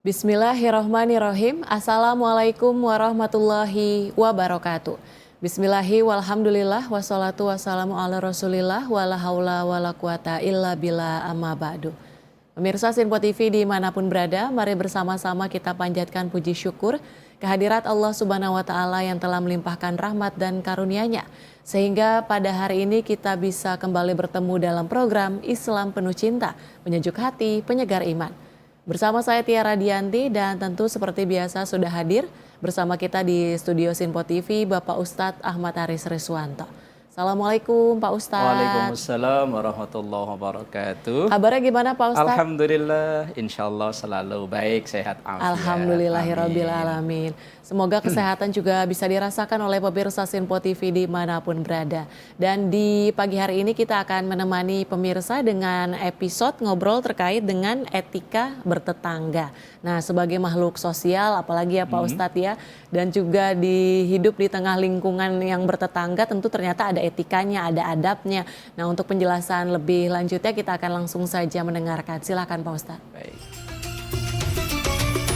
Bismillahirrohmanirrohim. Assalamualaikum warahmatullahi wabarakatuh. Bismillahi walhamdulillah wassalatu wassalamu ala rasulillah wala haula wala quwata illa billah amma ba'du. Pemirsa Sinpo TV dimanapun berada, mari bersama-sama kita panjatkan puji syukur kehadirat Allah Subhanahu wa Ta'ala yang telah melimpahkan rahmat dan karunia-Nya, sehingga pada hari ini kita bisa kembali bertemu dalam program Islam Penuh Cinta, penyejuk hati, penyegar iman. Bersama saya Tiara Dianti, dan tentu seperti biasa sudah hadir bersama kita di studio Sinpo TV Bapak Ustadz Ahmad Haris Riswanto. Assalamualaikum Pak Ustadz. Waalaikumsalam warahmatullahi wabarakatuh. Kabarnya gimana Pak Ustadz? Alhamdulillah, insya Allah selalu baik, sehat, afiat. Alhamdulillahirabbil alamin. Semoga kesehatan juga bisa dirasakan oleh pemirsa Sinpo TV dimanapun berada. Dan di pagi hari ini kita akan menemani pemirsa dengan episode ngobrol terkait dengan etika bertetangga. Nah, sebagai makhluk sosial, apalagi ya Pak Ustadz ya, dan juga hidup di tengah lingkungan yang bertetangga, tentu ternyata ada etikanya, ada adabnya. Nah, untuk penjelasan lebih lanjutnya kita akan langsung saja mendengarkan. Silakan Pak Ustadz. Baik.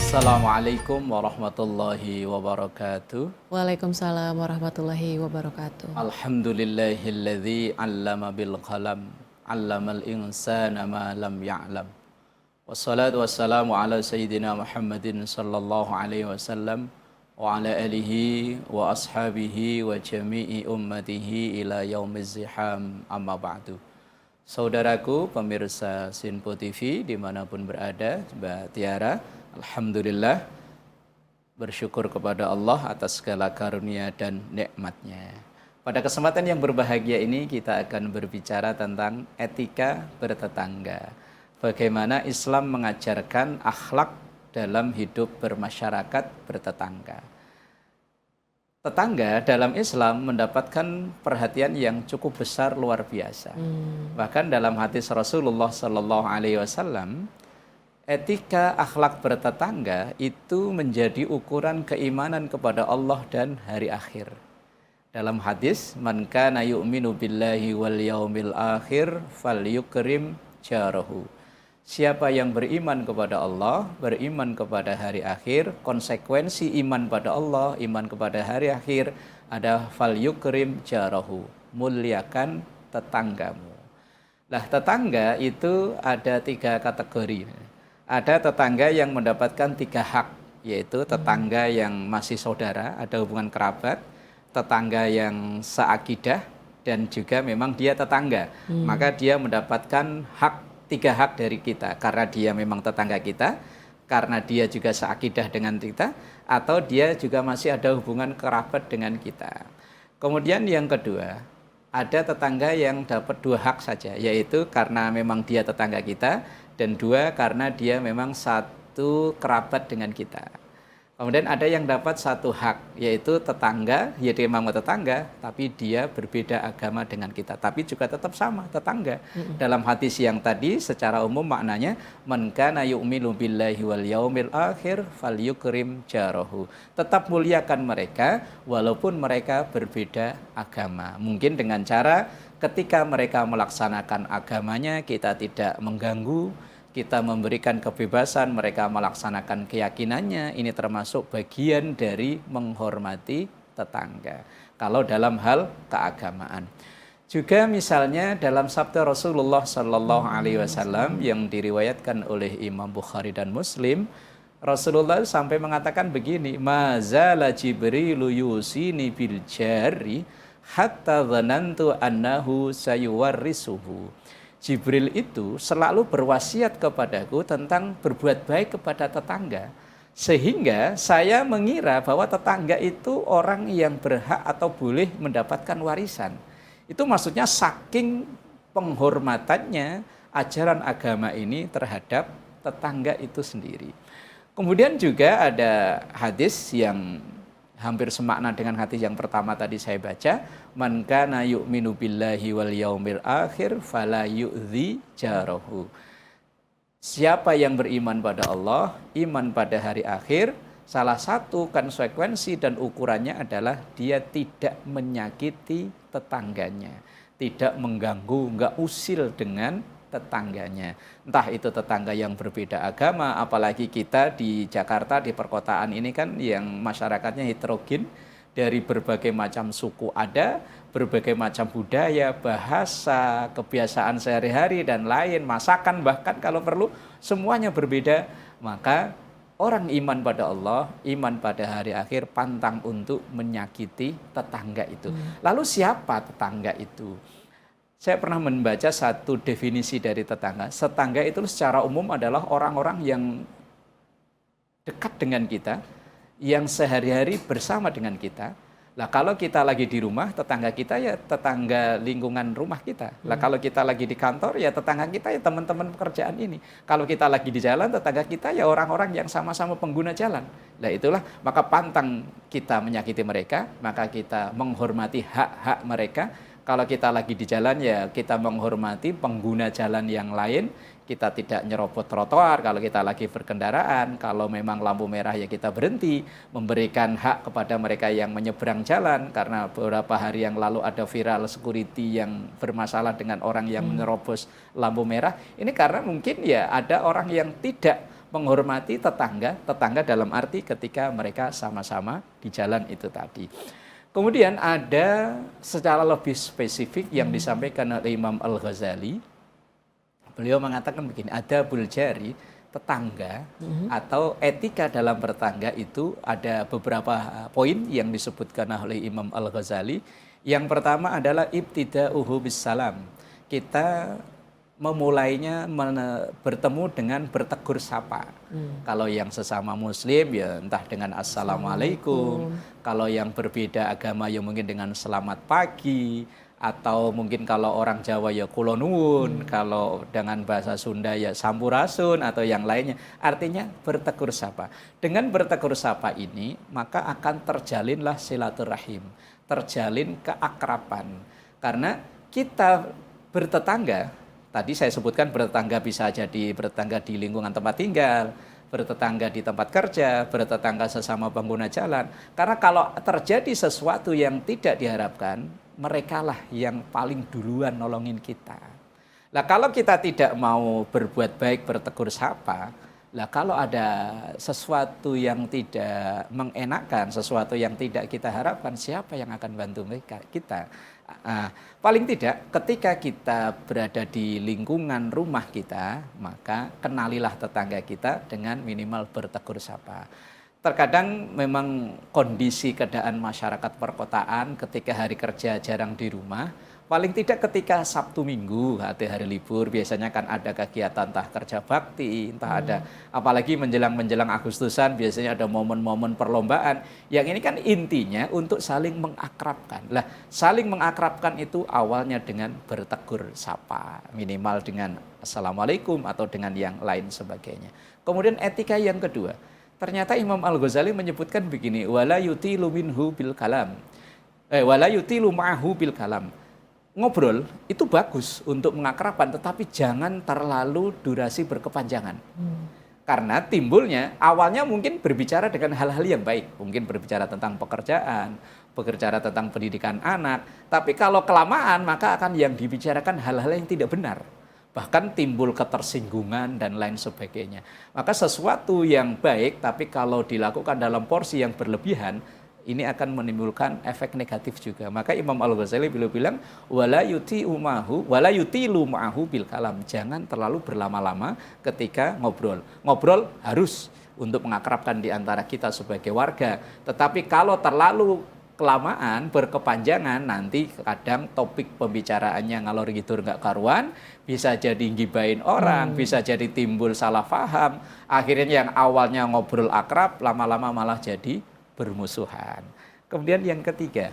Assalamualaikum warahmatullahi wabarakatuh. Waalaikumsalam warahmatullahi wabarakatuh. Alhamdulillahilladzi 'allama bil qalam, 'allamal insana ma lam ya'lam. Wassalatu wassalamu ala sayyidina Muhammadin sallallahu alaihi wasallam wa ala alihi wa ashabihi wa jami'i ummatihi ila yaumiz ziham, amma ba'du. Saudaraku pemirsa Sinpo TV dimanapun berada, Mbak Tiara, alhamdulillah bersyukur kepada Allah atas segala karunia dan nikmatnya. Pada kesempatan yang berbahagia ini kita akan berbicara tentang etika bertetangga. Bagaimana Islam mengajarkan akhlak dalam hidup bermasyarakat bertetangga. Tetangga dalam Islam mendapatkan perhatian yang cukup besar, luar biasa. Bahkan dalam hadis Rasulullah Sallallahu Alaihi Wasallam, etika akhlak bertetangga itu menjadi ukuran keimanan kepada Allah dan hari akhir. Dalam hadis, man kana yu'minu billahi wal yaumil akhir falyukrim jarahu. Siapa yang beriman kepada Allah, beriman kepada hari akhir, konsekuensi iman pada Allah, iman kepada hari akhir ada falyukrim jarahu, muliakan tetanggamu. Lah, tetangga itu ada 3 kategori. Ada tetangga yang mendapatkan 3 hak, yaitu tetangga yang masih saudara, ada hubungan kerabat, tetangga yang seakidah, dan juga memang dia tetangga. Maka dia mendapatkan 3 hak dari kita, karena dia memang tetangga kita, karena dia juga seakidah dengan kita, atau dia juga masih ada hubungan kerabat dengan kita. Kemudian yang kedua, ada tetangga yang dapat 2 hak saja, yaitu karena memang dia tetangga kita, dan 2 karena dia memang satu kerabat dengan kita. Kemudian ada yang dapat 1 hak, yaitu tetangga, ya dia memang tetangga, tapi dia berbeda agama dengan kita, tapi juga tetap sama, tetangga. Dalam hadis yang tadi, secara umum maknanya, man kana yu'minu billahi wal yaumil akhir falyukrim jarahu. Tetap muliakan mereka, walaupun mereka berbeda agama. Mungkin dengan cara ketika mereka melaksanakan agamanya, kita tidak mengganggu, kita memberikan kebebasan mereka melaksanakan keyakinannya. Ini termasuk bagian dari menghormati tetangga kalau dalam hal keagamaan. Juga misalnya dalam sabda Rasulullah Sallallahu Alaihi Wasallam yang diriwayatkan oleh Imam Bukhari dan Muslim, Rasulullah sampai mengatakan begini, mazala Jibrilu yusini bil jari hatta dhanantu annahu sayuwarrisuhu. Jibril itu selalu berwasiat kepadaku tentang berbuat baik kepada tetangga, sehingga saya mengira bahwa tetangga itu orang yang berhak atau boleh mendapatkan warisan. Itu maksudnya saking penghormatannya ajaran agama ini terhadap tetangga itu sendiri. Kemudian juga ada hadis yang hampir semakna dengan hadis yang pertama tadi saya baca, man kana yu'minu billahi wal yaumil akhir fala yu'dzi jarahu. Siapa yang beriman pada Allah, iman pada hari akhir, salah satu konsekuensi dan ukurannya adalah dia tidak menyakiti tetangganya, tidak mengganggu, enggak usil dengan tetangganya. Entah itu tetangga yang berbeda agama, apalagi kita di Jakarta, di perkotaan ini kan yang masyarakatnya heterogen, dari berbagai macam suku ada, berbagai macam budaya, bahasa, kebiasaan sehari-hari dan lain, masakan bahkan kalau perlu semuanya berbeda. Maka orang iman pada Allah, iman pada hari akhir, pantang untuk menyakiti tetangga itu. Lalu siapa tetangga itu? Saya pernah membaca satu definisi dari tetangga. Tetangga itu secara umum adalah orang-orang yang dekat dengan kita, yang sehari-hari bersama dengan kita. Lah kalau kita lagi di rumah, tetangga kita ya tetangga lingkungan rumah kita. Lah kalau kita lagi di kantor ya tetangga kita ya teman-teman pekerjaan ini. Kalau kita lagi di jalan, tetangga kita ya orang-orang yang sama-sama pengguna jalan. Lah itulah, maka pantang kita menyakiti mereka, maka kita menghormati hak-hak mereka. Kalau kita lagi di jalan ya kita menghormati pengguna jalan yang lain. Kita tidak nyerobot trotoar kalau kita lagi berkendaraan. Kalau memang lampu merah ya kita berhenti, memberikan hak kepada mereka yang menyeberang jalan. Karena beberapa hari yang lalu ada viral security yang bermasalah dengan orang yang menerobos lampu merah. Ini karena mungkin ya ada orang yang tidak menghormati tetangga dalam arti ketika mereka sama-sama di jalan itu tadi. Kemudian ada secara lebih spesifik yang disampaikan oleh Imam Al-Ghazali. Beliau mengatakan begini, adabul jari, tetangga atau etika dalam bertetangga itu ada beberapa poin yang disebutkan oleh Imam Al-Ghazali. Yang pertama adalah ibtida'uhu bisalam. Kita memulainya bertemu dengan bertegur sapa. Kalau yang sesama muslim ya entah dengan assalamualaikum. Kalau yang berbeda agama ya mungkin dengan selamat pagi. Atau mungkin kalau orang Jawa ya kula nuwun, kalau dengan bahasa Sunda ya sampurasun atau yang lainnya. Artinya bertegur sapa. Dengan bertegur sapa ini maka akan terjalinlah silaturahim, terjalin keakraban. Karena kita bertetangga, tadi saya sebutkan bertetangga bisa jadi bertetangga di lingkungan tempat tinggal, bertetangga di tempat kerja, bertetangga sesama pengguna jalan. Karena kalau terjadi sesuatu yang tidak diharapkan, merekalah yang paling duluan nolongin kita. Nah kalau kita tidak mau berbuat baik, bertegur sapa, lah kalau ada sesuatu yang tidak mengenakan, sesuatu yang tidak kita harapkan, siapa yang akan bantu kita? Paling tidak ketika kita berada di lingkungan rumah kita, maka kenalilah tetangga kita dengan minimal bertegur sapa. Terkadang memang kondisi keadaan masyarakat perkotaan ketika hari kerja jarang di rumah, paling tidak ketika Sabtu Minggu atau hari libur biasanya kan ada kegiatan entah kerja bakti, entah ada apalagi menjelang Agustusan biasanya ada momen-momen perlombaan. Yang ini kan intinya untuk saling mengakrabkan. Lah, saling mengakrabkan itu awalnya dengan bertegur sapa, minimal dengan assalamualaikum atau dengan yang lain sebagainya. Kemudian etika yang kedua. Ternyata Imam Al-Ghazali menyebutkan begini, wala yutilu minhu bil kalam. Wala yutilu ma'hu bil kalam. Ngobrol itu bagus untuk mengakrabkan, tetapi jangan terlalu durasi berkepanjangan. Karena timbulnya awalnya mungkin berbicara dengan hal-hal yang baik, mungkin berbicara tentang pekerjaan, berbicara tentang pendidikan anak, tapi kalau kelamaan maka akan yang dibicarakan hal-hal yang tidak benar. Bahkan timbul ketersinggungan dan lain sebagainya. Maka sesuatu yang baik tapi kalau dilakukan dalam porsi yang berlebihan, ini akan menimbulkan efek negatif juga. Maka Imam Al-Ghazali beliau bilang wala yutilu ma'ahu bil kalam. Jangan terlalu berlama-lama ketika ngobrol. Ngobrol harus untuk mengakrabkan di antara kita sebagai warga. Tetapi kalau terlalu kelamaan, berkepanjangan, nanti kadang topik pembicaraannya ngalor ngidul nggak karuan, bisa jadi ngibain orang, bisa jadi timbul salah paham. Akhirnya yang awalnya ngobrol akrab, lama-lama malah jadi bermusuhan. Kemudian yang ketiga,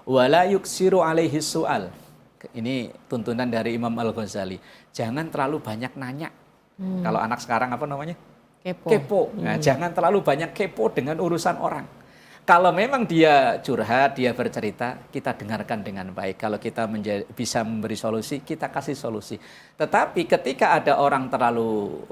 wala yuksiru alaihi su'al. Ini tuntunan dari Imam Al-Ghazali. Jangan terlalu banyak nanya. Kalau anak sekarang apa namanya? Kepo. Nah, jangan terlalu banyak kepo dengan urusan orang. Kalau memang dia curhat, dia bercerita, kita dengarkan dengan baik. Kalau kita bisa memberi solusi, kita kasih solusi. Tetapi ketika ada orang terlalu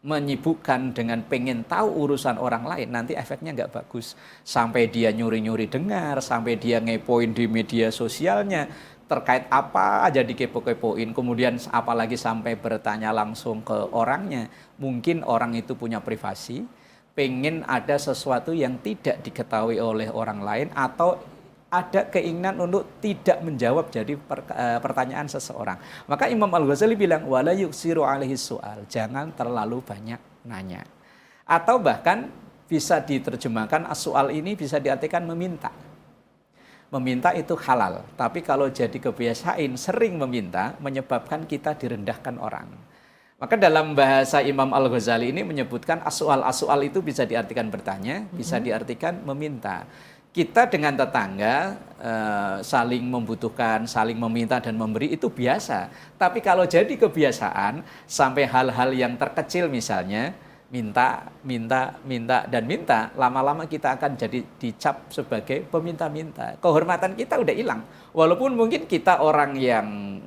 menyibukkan dengan pengen tahu urusan orang lain, nanti efeknya nggak bagus. Sampai dia nyuri-nyuri dengar, sampai dia ngepoin di media sosialnya. terkait apa aja dikepo-kepoin, kemudian apalagi sampai bertanya langsung ke orangnya. Mungkin orang itu punya privasi, pengen ada sesuatu yang tidak diketahui oleh orang lain, atau ada keinginan untuk tidak menjawab jadi pertanyaan seseorang. Maka Imam Al-Ghazali bilang, wala yuksiru alaihi soal, jangan terlalu banyak nanya. Atau bahkan bisa diterjemahkan, as-soal ini bisa diartikan meminta. Meminta itu halal, tapi kalau jadi kebiasaan sering meminta menyebabkan kita direndahkan orang. Maka dalam bahasa Imam Al-Ghazali ini menyebutkan as-soal itu bisa diartikan bertanya, bisa diartikan meminta. Kita dengan tetangga saling membutuhkan, saling meminta dan memberi itu biasa. Tapi kalau jadi kebiasaan sampai hal-hal yang terkecil misalnya minta, dan minta, lama-lama kita akan jadi dicap sebagai peminta-minta. Kehormatan kita udah hilang. Walaupun mungkin kita orang yang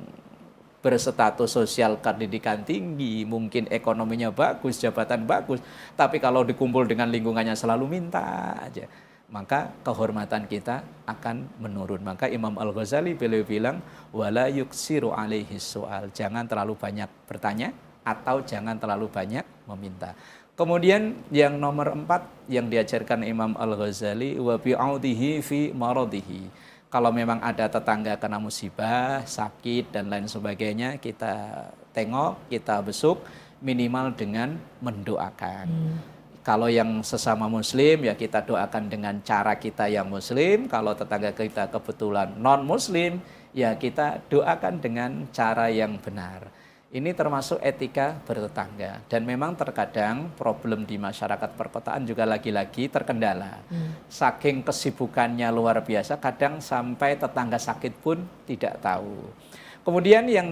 berstatus sosial pendidikan tinggi, mungkin ekonominya bagus, jabatan bagus, tapi kalau dikumpul dengan lingkungannya selalu minta aja, maka kehormatan kita akan menurun. Maka Imam Al-Ghazali beliau bilang, wala yuksiru alaihi soal, jangan terlalu banyak bertanya atau jangan terlalu banyak meminta. Kemudian yang nomor 4 yang diajarkan Imam Al-Ghazali, wa bi'audihi fi maradihi. Kalau memang ada tetangga kena musibah, sakit dan lain sebagainya, kita tengok, kita besuk, minimal dengan mendoakan. Kalau yang sesama muslim ya kita doakan dengan cara kita yang muslim. Kalau tetangga kita kebetulan non muslim ya kita doakan dengan cara yang benar. Ini termasuk etika bertetangga. Dan memang terkadang problem di masyarakat perkotaan juga lagi-lagi terkendala. Saking kesibukannya luar biasa, kadang sampai tetangga sakit pun tidak tahu. Kemudian yang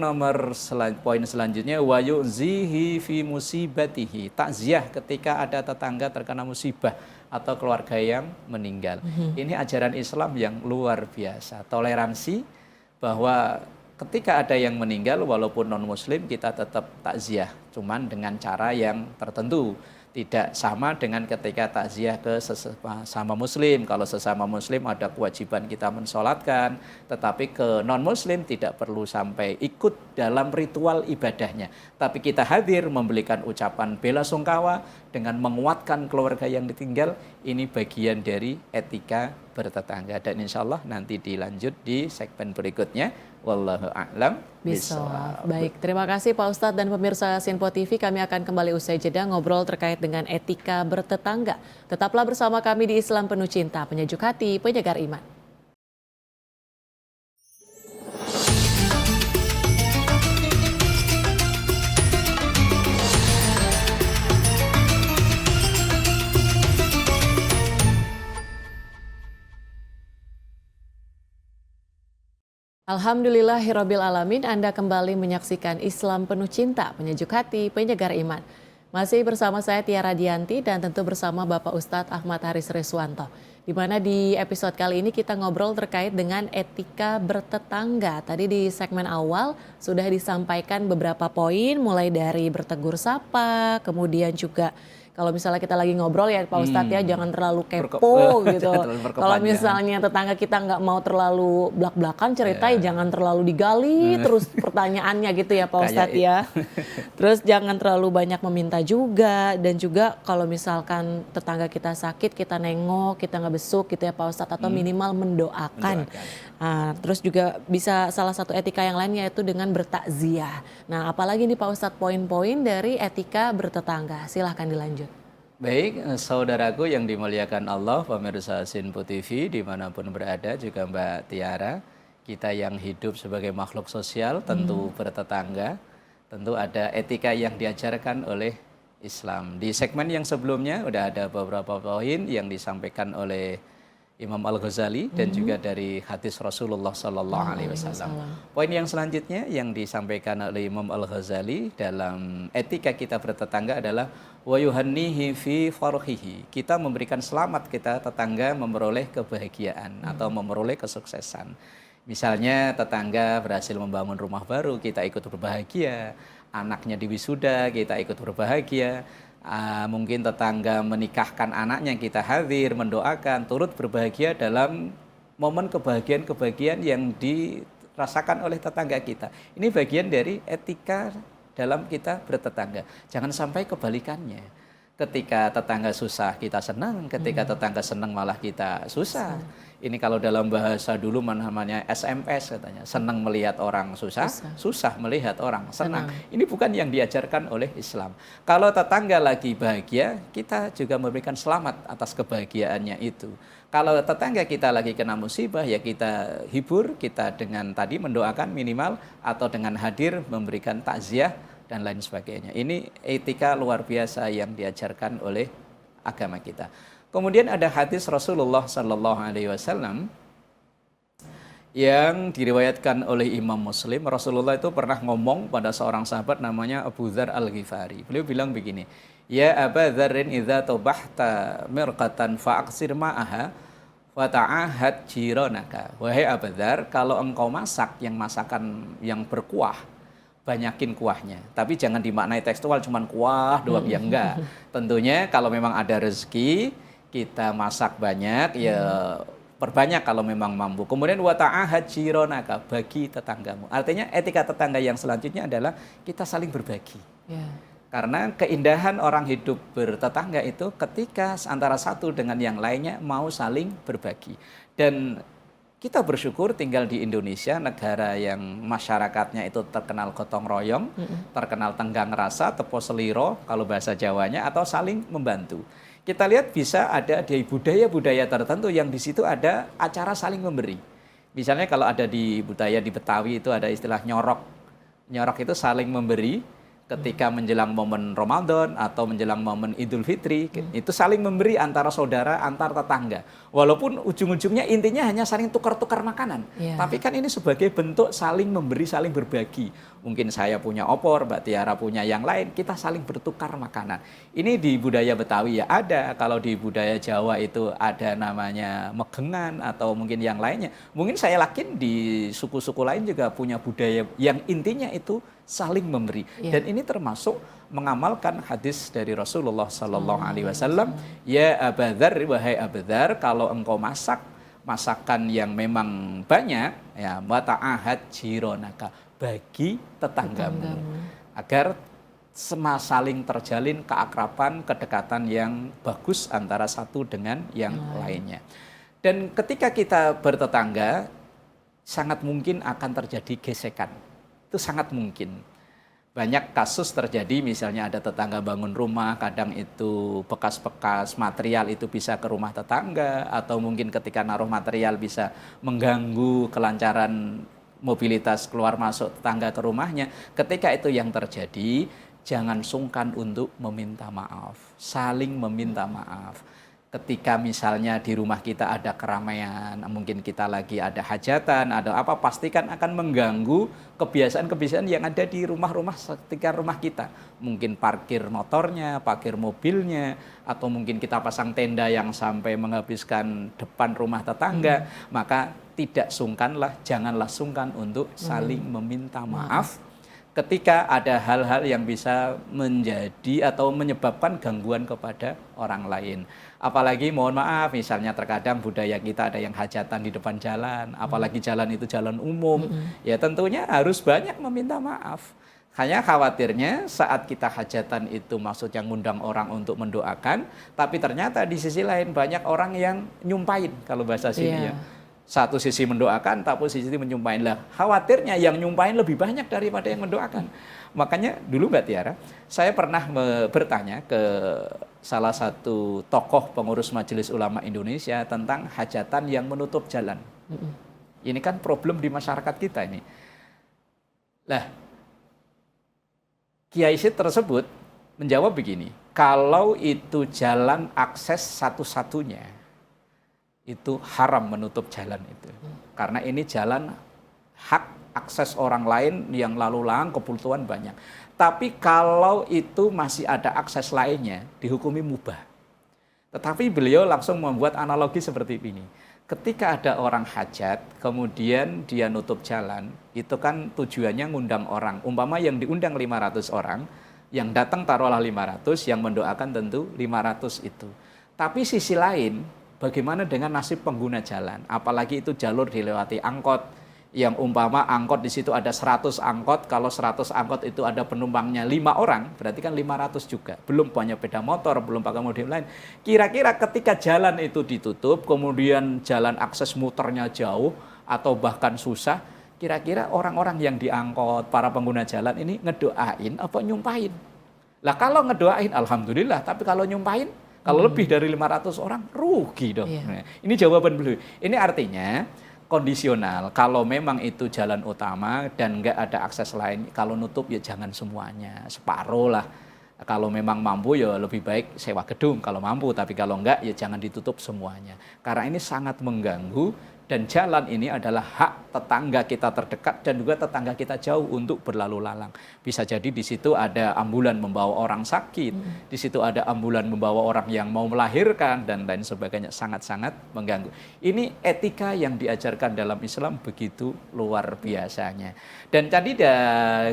poin selanjutnya, wa yu'zihi fi musibatihi, takziah ketika ada tetangga terkena musibah atau keluarga yang meninggal. Ini ajaran Islam yang luar biasa. Toleransi bahwa ketika ada yang meninggal walaupun non muslim kita tetap takziah, cuman dengan cara yang tertentu. Tidak sama dengan ketika takziah ke sesama muslim. Kalau sesama muslim ada kewajiban kita mensolatkan, tetapi ke non-muslim tidak perlu sampai ikut dalam ritual ibadahnya. Tapi kita hadir memberikan ucapan bela sungkawa dengan menguatkan keluarga yang ditinggal. Ini bagian dari etika bertetangga. Dan insya Allah nanti dilanjut di segmen berikutnya. Wallahu a'lam bishawab. Baik, terima kasih Pak Ustadz dan pemirsa Sinpo TV. Kami akan kembali usai jeda ngobrol terkait dengan etika bertetangga. Tetaplah bersama kami di Islam Penuh Cinta, penyejuk hati, penyegar iman. Alhamdulillahirabbil alamin, Anda kembali menyaksikan Islam Penuh Cinta, penyejuk hati, penyegar iman. Masih bersama saya Tiara Dianti dan tentu bersama Bapak Ustadz Ahmad Haris Reswanto. Di mana di episode kali ini kita ngobrol terkait dengan etika bertetangga. Tadi di segmen awal sudah disampaikan beberapa poin, mulai dari bertegur sapa, kemudian juga kalau misalnya kita lagi ngobrol ya Pak Ustadz ya jangan terlalu kepo gitu. Kalau misalnya tetangga kita nggak mau terlalu belak-belakan cerita ya jangan terlalu digali terus pertanyaannya gitu ya Pak Ustadz ya. Terus jangan terlalu banyak meminta juga, dan juga kalau misalkan tetangga kita sakit kita nengok, kita nggak besuk gitu ya Pak Ustadz, atau minimal mendoakan. Nah, terus juga bisa salah satu etika yang lain yaitu dengan bertakziah. Nah apalagi nih Pak Ustadz poin-poin dari etika bertetangga, silahkan dilanjut. Baik, saudaraku yang dimuliakan Allah, pemirsa Sinpo TV dimanapun berada, juga Mbak Tiara, kita yang hidup sebagai makhluk sosial tentu bertetangga, tentu ada etika yang diajarkan oleh Islam. Di segmen yang sebelumnya udah ada beberapa poin yang disampaikan oleh Imam Al-Ghazali dan juga dari hadis Rasulullah SAW. Poin yang selanjutnya yang disampaikan oleh Imam Al-Ghazali dalam etika kita bertetangga adalah wa yuhannihi fi farhihi. Kita memberikan selamat kita tetangga memperoleh kebahagiaan atau memperoleh kesuksesan. Misalnya tetangga berhasil membangun rumah baru, kita ikut berbahagia. Anaknya diwisuda, kita ikut berbahagia. Mungkin tetangga menikahkan anaknya, kita hadir, mendoakan, turut berbahagia dalam momen kebahagiaan-kebahagiaan yang dirasakan oleh tetangga kita. Ini bagian dari etika dalam kita bertetangga. Jangan sampai kebalikannya. Ketika tetangga susah kita senang, ketika tetangga senang malah kita susah. Ini kalau dalam bahasa dulu namanya SMS katanya, senang melihat orang susah, susah melihat orang senang. Ini bukan yang diajarkan oleh Islam. Kalau tetangga lagi bahagia, kita juga memberikan selamat atas kebahagiaannya itu. Kalau tetangga kita lagi kena musibah, ya kita hibur, kita dengan tadi mendoakan minimal, atau dengan hadir memberikan takziah dan lain sebagainya. Ini etika luar biasa yang diajarkan oleh agama kita. Kemudian ada hadis Rasulullah Sallallahu Alaihi Wasallam yang diriwayatkan oleh Imam Muslim. Rasulullah itu pernah ngomong pada seorang sahabat namanya Abu Dzar Al-Ghifari. Beliau bilang begini, ya Aba Dzarrin idza tabahta mirqatan fa'aksir ma'aha wa ta'ahad jiranaka. Wahai Abu Dzar, kalau engkau masak yang masakan yang berkuah, banyakin kuahnya. Tapi jangan dimaknai tekstual cuman kuah doang, ya enggak. Tentunya kalau memang ada rezeki, kita masak banyak, ya perbanyak kalau memang mampu. Kemudian wa ta'ahad jiranaka, bagi tetanggamu. Artinya etika tetangga yang selanjutnya adalah kita saling berbagi. Karena keindahan orang hidup bertetangga itu ketika antara satu dengan yang lainnya mau saling berbagi. Dan kita bersyukur tinggal di Indonesia, negara yang masyarakatnya itu terkenal gotong royong, terkenal tenggang rasa, tepo seliro kalau bahasa Jawanya, atau saling membantu. Kita lihat bisa ada di budaya-budaya tertentu yang di situ ada acara saling memberi. Misalnya kalau ada di budaya di Betawi itu ada istilah nyorok. Nyorok itu saling memberi. Ketika menjelang momen Ramadan atau menjelang momen Idul Fitri, itu saling memberi antara saudara, antar tetangga. Walaupun ujung-ujungnya intinya hanya saling tukar-tukar makanan. Tapi kan ini sebagai bentuk saling memberi, saling berbagi. Mungkin saya punya opor, Mbak Tiara punya yang lain, kita saling bertukar makanan. Ini di budaya Betawi ya ada, kalau di budaya Jawa itu ada namanya megengan atau mungkin yang lainnya. Mungkin saya yakin di suku-suku lain juga punya budaya yang intinya itu saling memberi. Dan ini termasuk mengamalkan hadis dari Rasulullah Sallallahu Alaihi Wasallam, ya Aba Dzar, wahai Abu Dzar, kalau engkau masak masakan yang memang banyak, ya wa ta'ahad jiranaka, bagi tetanggamu, agar saling terjalin keakraban, kedekatan yang bagus antara satu dengan yang lainnya. Dan ketika kita bertetangga, sangat mungkin akan terjadi gesekan. Itu sangat mungkin. Banyak kasus terjadi, misalnya ada tetangga bangun rumah, kadang itu bekas-bekas material itu bisa ke rumah tetangga, atau mungkin ketika naruh material bisa mengganggu kelancaran mobilitas keluar masuk tetangga ke rumahnya. Ketika itu yang terjadi, jangan sungkan untuk meminta maaf, saling meminta maaf. Ketika misalnya di rumah kita ada keramaian, mungkin kita lagi ada hajatan, ada apa, pastikan akan mengganggu kebiasaan-kebiasaan yang ada di rumah-rumah sekitar rumah kita. Mungkin parkir motornya, parkir mobilnya, atau mungkin kita pasang tenda yang sampai menghabiskan depan rumah tetangga. Maka tidak sungkanlah, janganlah sungkan untuk saling meminta maaf ketika ada hal-hal yang bisa menjadi atau menyebabkan gangguan kepada orang lain. Apalagi mohon maaf, misalnya terkadang budaya kita ada yang hajatan di depan jalan, apalagi jalan itu jalan umum, ya tentunya harus banyak meminta maaf. Hanya khawatirnya saat kita hajatan itu maksudnya ngundang orang untuk mendoakan, tapi ternyata di sisi lain banyak orang yang nyumpain kalau bahasa sini ya. Satu sisi mendoakan, tapi sisi menyumpain lah. Khawatirnya yang nyumpain lebih banyak daripada yang mendoakan. Makanya dulu Mbak Tiara, saya pernah bertanya ke salah satu tokoh pengurus Majelis Ulama Indonesia tentang hajatan yang menutup jalan. Ini kan problem di masyarakat kita ini. Lah, Kiai Syed tersebut menjawab begini, kalau itu jalan akses satu-satunya, itu haram menutup jalan itu. Karena ini jalan hak akses orang lain yang lalu lalang, kebutuhan banyak. Tapi kalau itu masih ada akses lainnya, dihukumi mubah. Tetapi beliau langsung membuat analogi seperti ini. Ketika ada orang hajat, kemudian dia nutup jalan, itu kan tujuannya ngundang orang. Umpama yang diundang 500 orang, yang datang taruhlah 500, yang mendoakan tentu 500 itu. Tapi sisi lain, bagaimana dengan nasib pengguna jalan? Apalagi itu jalur dilewati angkot, Yang umpama angkot di situ ada 100 angkot, kalau 100 angkot itu ada penumpangnya 5 orang, berarti kan 500 juga. Belum banyak sepeda motor, belum pakai mobil lain. Kira-kira ketika jalan itu ditutup, kemudian jalan akses muternya jauh atau bahkan susah, kira-kira orang-orang yang diangkot, para pengguna jalan ini ngedoain apa nyumpahin? Lah kalau ngedoain alhamdulillah, tapi kalau nyumpahin, kalau lebih dari 500 orang rugi dong. Nah, ini jawaban beliau. Ini artinya kondisional. Kalau memang itu jalan utama dan nggak ada akses lain, kalau nutup ya jangan semuanya, separuh lah. Kalau memang mampu ya lebih baik sewa gedung kalau mampu, tapi kalau enggak ya jangan ditutup semuanya. Karena ini sangat mengganggu dan jalan ini adalah hak tetangga kita terdekat dan juga tetangga kita jauh untuk berlalu lalang. Bisa jadi di situ ada ambulan membawa orang sakit, di situ ada ambulan membawa orang yang mau melahirkan dan lain sebagainya, sangat-sangat mengganggu. Ini etika yang diajarkan dalam Islam begitu luar biasanya. Dan tadi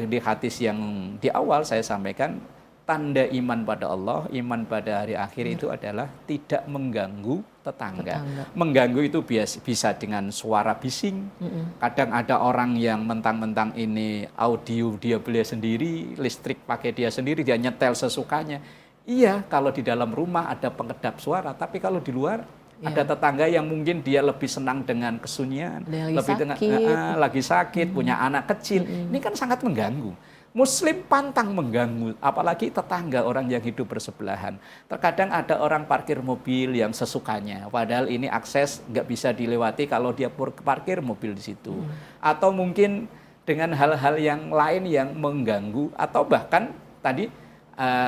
di hadis yang di awal saya sampaikan, tanda iman pada Allah, iman pada hari akhir itu adalah tidak mengganggu tetangga. Mengganggu itu bisa dengan suara bising. Kadang ada orang yang mentang-mentang ini audio dia beli sendiri, listrik pakai dia sendiri, dia nyetel sesukanya. Iya, kalau di dalam rumah ada pengedap suara, tapi kalau di luar ada tetangga yang mungkin dia lebih senang dengan kesunyian, lagi sakit, punya anak kecil. Ini kan sangat mengganggu. Muslim pantang mengganggu, apalagi tetangga orang yang hidup bersebelahan. Terkadang ada orang parkir mobil yang sesukanya, padahal ini akses nggak bisa dilewati kalau dia parkir mobil di situ. Atau mungkin dengan hal-hal yang lain yang mengganggu, atau bahkan tadi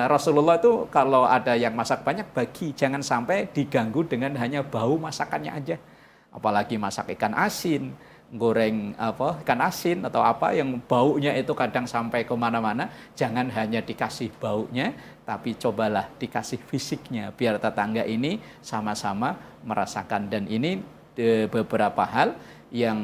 Rasulullah itu kalau ada yang masak banyak bagi, jangan sampai diganggu dengan hanya bau masakannya aja. Apalagi masak ikan asin, goreng ikan asin atau apa yang baunya itu kadang sampai kemana-mana, jangan hanya dikasih baunya, tapi cobalah dikasih fisiknya biar tetangga ini sama-sama merasakan. Dan ini beberapa hal yang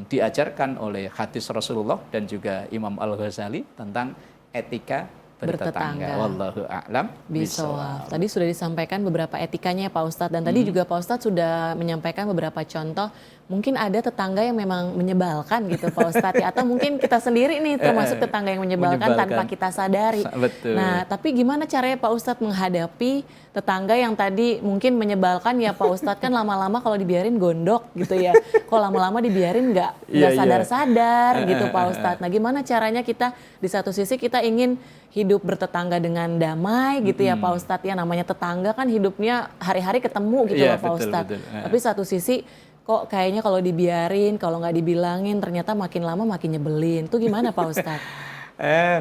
diajarkan oleh hadis Rasulullah dan juga Imam Al-Ghazali tentang etika bertetangga. Wallahu a'lam bishawab. Tadi sudah disampaikan beberapa etikanya Pak Ustadz, dan tadi juga Pak Ustadz sudah menyampaikan beberapa contoh. Mungkin ada tetangga yang memang menyebalkan gitu Pak Ustadz ya, atau mungkin kita sendiri nih termasuk tetangga yang menyebalkan tanpa kita sadari. Betul. Nah, tapi gimana caranya Pak Ustadz menghadapi tetangga yang tadi mungkin menyebalkan ya Pak Ustadz, kan lama-lama kalau dibiarin gondok gitu ya. Kok lama-lama dibiarin nggak sadar-sadar gitu Pak Ustadz. Nah, gimana caranya kita di satu sisi kita ingin hidup bertetangga dengan damai gitu ya Pak Ustadz ya, namanya tetangga kan hidupnya hari-hari ketemu gitu Pak Ustadz. Tapi satu sisi kok kayaknya kalau dibiarin, kalau nggak dibilangin ternyata makin lama makin nyebelin. Itu gimana Pak Ustadz?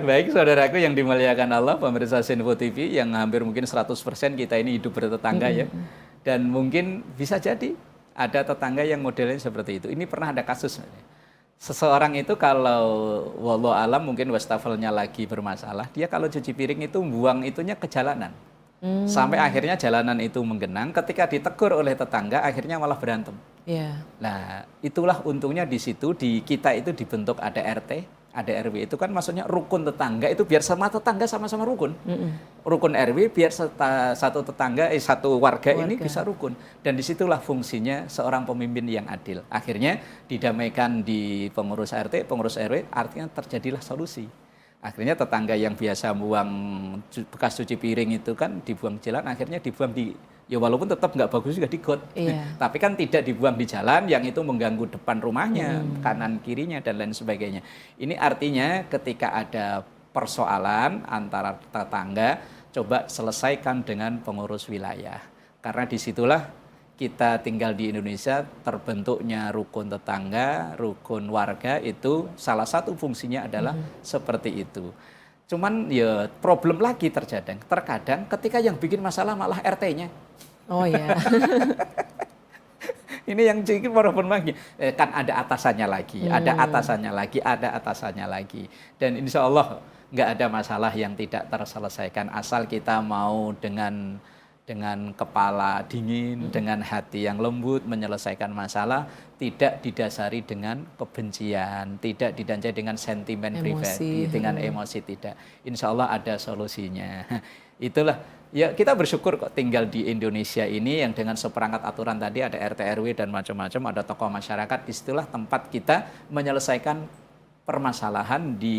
Baik saudaraku yang dimuliakan Allah, pemirsa Sinfo TV yang hampir mungkin 100% kita ini hidup bertetangga ya. Dan mungkin bisa jadi ada tetangga yang modelnya seperti itu. Ini pernah ada kasus. Seseorang itu kalau wallahu alam mungkin wastafelnya lagi bermasalah, dia kalau cuci piring itu buang itunya ke jalanan. Sampai akhirnya jalanan itu menggenang, ketika ditegur oleh tetangga akhirnya malah berantem. Nah, itulah untungnya di situ di kita itu dibentuk ada RT, ada RW. Itu kan maksudnya rukun tetangga itu biar sama tetangga sama-sama rukun. Rukun RW biar satu tetangga satu warga ini bisa rukun. Dan disitulah fungsinya seorang pemimpin yang adil. Akhirnya didamaikan di pengurus RT, pengurus RW, artinya terjadilah solusi. Akhirnya tetangga yang biasa buang bekas cuci piring itu kan dibuang di jalan, akhirnya dibuang di, ya walaupun tetap nggak bagus juga di got. Tapi kan tidak dibuang di jalan yang itu mengganggu depan rumahnya, kanan kirinya dan lain sebagainya. Ini artinya ketika ada persoalan antara tetangga, coba selesaikan dengan pengurus wilayah. Karena disitulah kita tinggal di Indonesia, terbentuknya rukun tetangga, rukun warga itu salah satu fungsinya adalah seperti itu. Cuman ya problem lagi terkadang ketika yang bikin masalah malah RT-nya. Oh ya. Ini yang bikin problem lagi. Kan ada atasannya lagi, ada atasannya lagi, ada atasannya lagi. Dan insya Allah nggak ada masalah yang tidak terselesaikan asal kita mau dengan kepala dingin, dengan hati yang lembut menyelesaikan masalah, tidak didasari dengan kebencian, tidak didasari dengan sentimen pribadi, dengan emosi, tidak. Insya Allah ada solusinya. Itulah Ya kita bersyukur kok tinggal di Indonesia ini yang dengan seperangkat aturan tadi ada RT RW dan macam-macam, ada tokoh masyarakat, istilah tempat kita menyelesaikan permasalahan di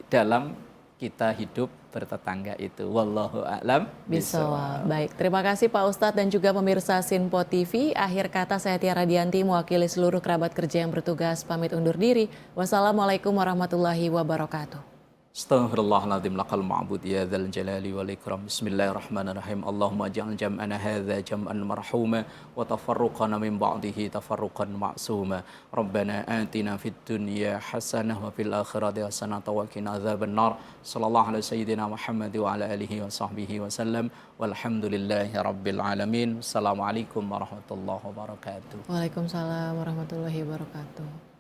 dalam kita hidup bertetangga itu. Wallahu a'lam Bisawab. Baik, terima kasih Pak Ustadz dan juga pemirsa Sinpo TV. Akhir kata saya Tiara Dianti mewakili seluruh kerabat kerja yang bertugas pamit undur diri. Wassalamualaikum warahmatullahi wabarakatuh. Astaghfirullahaladzim lakal ma'bud ya dzal jalali wal ikram. Bismillahirrahmanirrahim. Allahumma ij'al jam'ana hadza jam'an marhuma wa tafarruqana min ba'dihi tafarruqan ma'suma. Rabbana atina fid dunya hasanah wa fil akhirati hasanah wa qina adzaban nar. Sallallahu alaihi sayyidina Muhammad wa ala alihi wa sahbihi wa sallam. Walhamdulillahi rabbil alamin. Assalamualaikum warahmatullahi wabarakatuh. Waalaikumsalam warahmatullahi wabarakatuh.